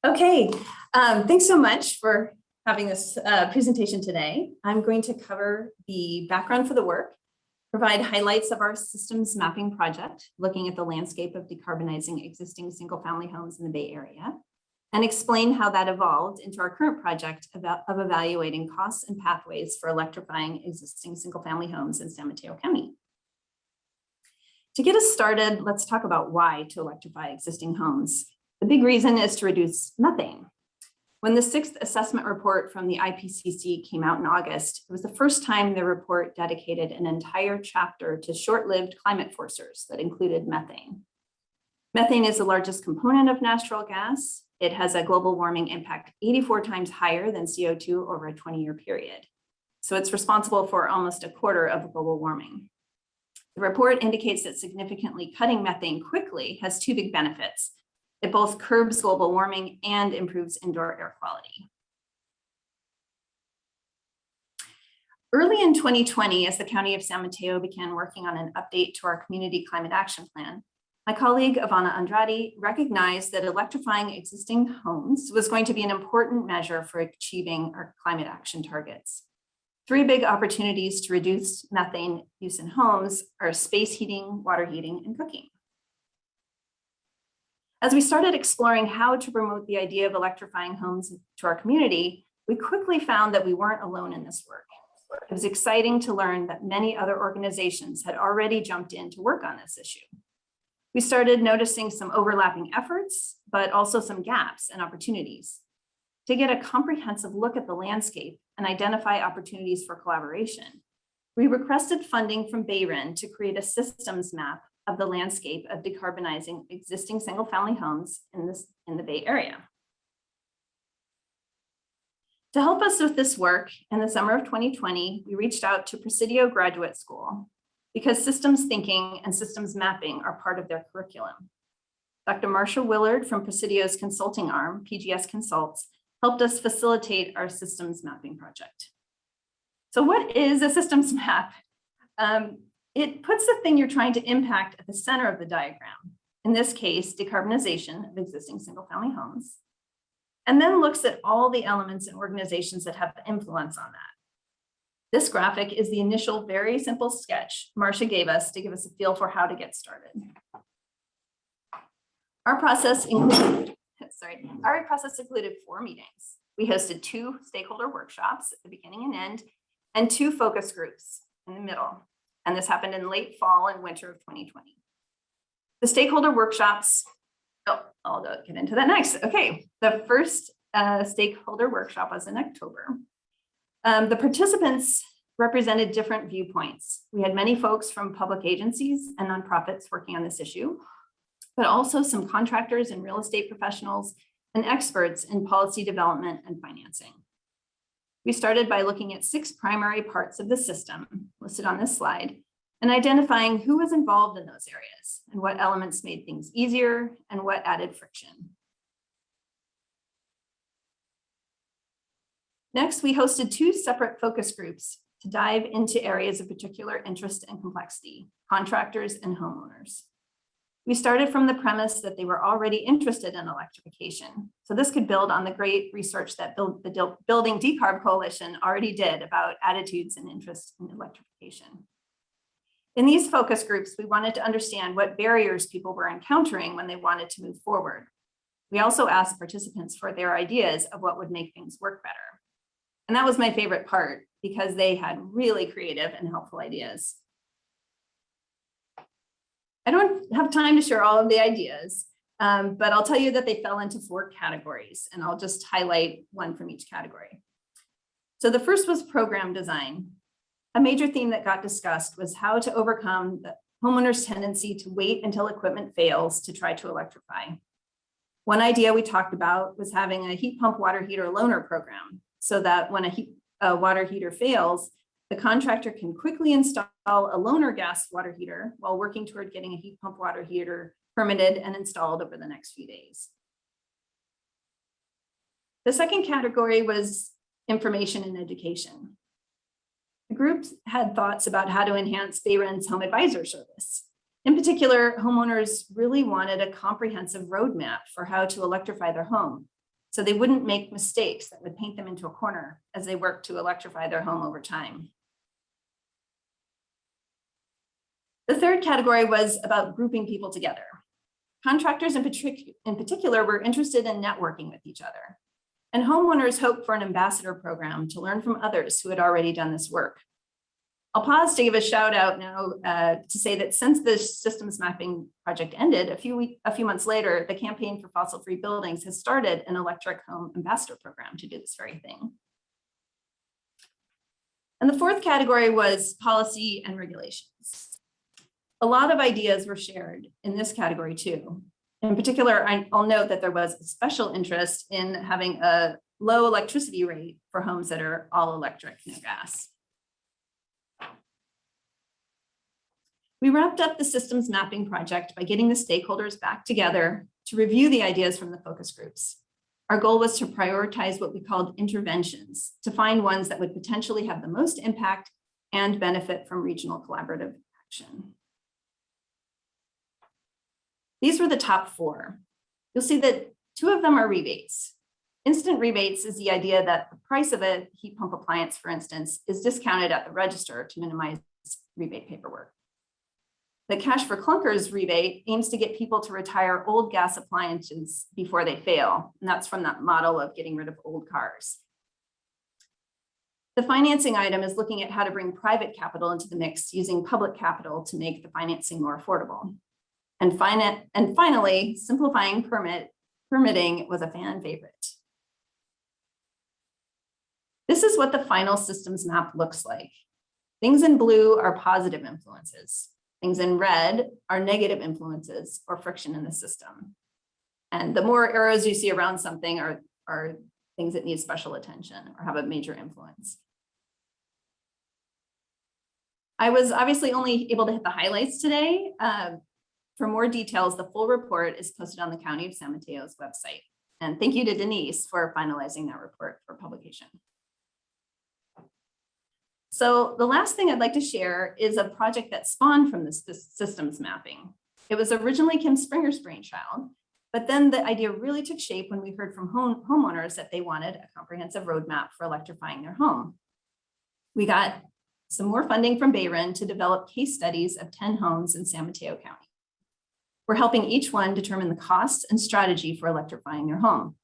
Okay, thanks so much for having this presentation today. I'm going to cover the background for the work, provide highlights of our systems mapping project, looking at the landscape of decarbonizing existing single-family homes in the Bay Area, and explain how that evolved into our current project of evaluating costs and pathways for electrifying existing single-family homes in San Mateo County. To get us started, let's talk about why to electrify existing homes. The big reason is to reduce methane. When the 6th assessment report from the IPCC came out in August, it was the first time the report dedicated an entire chapter to short-lived climate forcers that included methane. Methane is the largest component of natural gas. It has a global warming impact 84 times higher than CO2 over a 20-year period. So it's responsible for almost a quarter of global warming. The report indicates that significantly cutting methane quickly has two big benefits. It both curbs global warming and improves indoor air quality. Early in 2020, as the County of San Mateo began working on an update to our Community Climate Action Plan, my colleague Ivana Andrade recognized that electrifying existing homes was going to be an important measure for achieving our climate action targets. Three big opportunities to reduce methane use in homes are space heating, water heating, and cooking. As we started exploring how to promote the idea of electrifying homes to our community, we quickly found that we weren't alone in this work. It was exciting to learn that many other organizations had already jumped in to work on this issue. We started noticing some overlapping efforts, but also some gaps and opportunities. To get a comprehensive look at the landscape and identify opportunities for collaboration, we requested funding from BayREN to create a systems map of the landscape of decarbonizing existing single-family homes in the Bay Area. To help us with this work, in the summer of 2020, we reached out to Presidio Graduate School because systems thinking and systems mapping are part of their curriculum. Dr. Marcia Willard from Presidio's consulting arm, PGS Consults, helped us facilitate our systems mapping project. So what is a systems map? It puts the thing you're trying to impact at the center of the diagram, in this case, decarbonization of existing single-family homes, and then looks at all the elements and organizations that have influence on that. This graphic is the initial very simple sketch Marcia gave us to give us a feel for how to get started. Our process included 4 meetings. We hosted 2 stakeholder workshops at the beginning and end, and 2 focus groups in the middle. And this happened in late fall and winter of 2020. The stakeholder workshops, I'll get into that next. Okay, the first stakeholder workshop was in October. The participants represented different viewpoints. We had many folks from public agencies and nonprofits working on this issue, but also some contractors and real estate professionals and experts in policy development and financing. We started by looking at 6 primary parts of the system listed on this slide and identifying who was involved in those areas and what elements made things easier and what added friction. Next, we hosted 2 separate focus groups to dive into areas of particular interest and complexity, contractors and homeowners. We started from the premise that they were already interested in electrification. So this could build on the great research that the Building Decarb Coalition already did about attitudes and interest in electrification. In these focus groups, we wanted to understand what barriers people were encountering when they wanted to move forward. We also asked participants for their ideas of what would make things work better. And that was my favorite part because they had really creative and helpful ideas. I don't have time to share all of the ideas, but I'll tell you that they fell into 4 categories, and I'll just highlight one from each category. So the first was program design. A major theme that got discussed was how to overcome the homeowner's tendency to wait until equipment fails to try to electrify. One idea we talked about was having a heat pump water heater loaner program so that when a water heater fails, the contractor can quickly install a loaner gas water heater while working toward getting a heat pump water heater permitted and installed over the next few days. The second category was information and education. The group had thoughts about how to enhance BayREN's home advisor service. In particular, homeowners really wanted a comprehensive roadmap for how to electrify their home, so they wouldn't make mistakes that would paint them into a corner as they work to electrify their home over time. The third category was about grouping people together. Contractors in particular were interested in networking with each other, and homeowners hoped for an ambassador program to learn from others who had already done this work. I'll pause to give a shout out now to say that since the systems mapping project ended, a few months later, the Campaign for Fossil-Free Buildings has started an electric home ambassador program to do this very thing. And the fourth category was policy and regulations. A lot of ideas were shared in this category too. In particular, I'll note that there was a special interest in having a low electricity rate for homes that are all electric, no gas. We wrapped up the systems mapping project by getting the stakeholders back together to review the ideas from the focus groups. Our goal was to prioritize what we called interventions, to find ones that would potentially have the most impact and benefit from regional collaborative action. These were the top 4. You'll see that 2 of them are rebates. Instant rebates is the idea that the price of a heat pump appliance, for instance, is discounted at the register to minimize rebate paperwork. The Cash for Clunkers rebate aims to get people to retire old gas appliances before they fail, and that's from that model of getting rid of old cars. The financing item is looking at how to bring private capital into the mix using public capital to make the financing more affordable. And finally, simplifying permitting was a fan favorite. This is what the final systems map looks like. Things in blue are positive influences. Things in red are negative influences or friction in the system. And the more arrows you see around something are things that need special attention or have a major influence. I was obviously only able to hit the highlights today. For more details, the full report is posted on the County of San Mateo's website. And thank you to Denise for finalizing that report for publication. So the last thing I'd like to share is a project that spawned from this systems mapping. It was originally Kim Springer's brainchild, but then the idea really took shape when we heard from homeowners that they wanted a comprehensive roadmap for electrifying their home. We got some more funding from BayREN to develop case studies of 10 homes in San Mateo County. We're helping each one determine the costs and strategy for electrifying their home.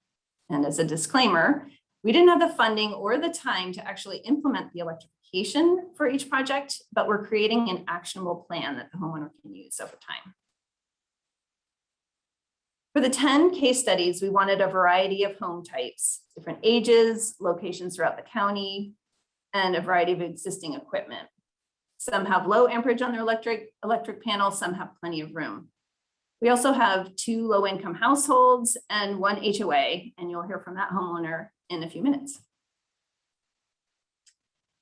And as a disclaimer, we didn't have the funding or the time to actually implement the electrification for each project, but we're creating an actionable plan that the homeowner can use over time. For the 10 case studies, we wanted a variety of home types, different ages, locations throughout the county, and a variety of existing equipment. Some have low amperage on their electric panel, some have plenty of room. We also have 2 low-income households and 1 HOA, and you'll hear from that homeowner in a few minutes.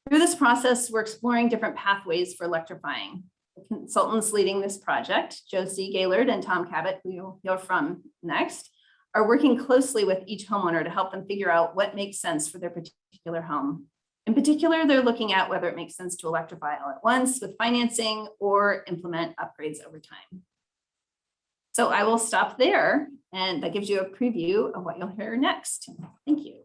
Through this process, we're exploring different pathways for electrifying. The consultants leading this project, Josie Gaylord and Tom Cabot, who you'll hear from next, are working closely with each homeowner to help them figure out what makes sense for their particular home. In particular, they're looking at whether it makes sense to electrify all at once with financing or implement upgrades over time. So I will stop there, and that gives you a preview of what you'll hear next. Thank you.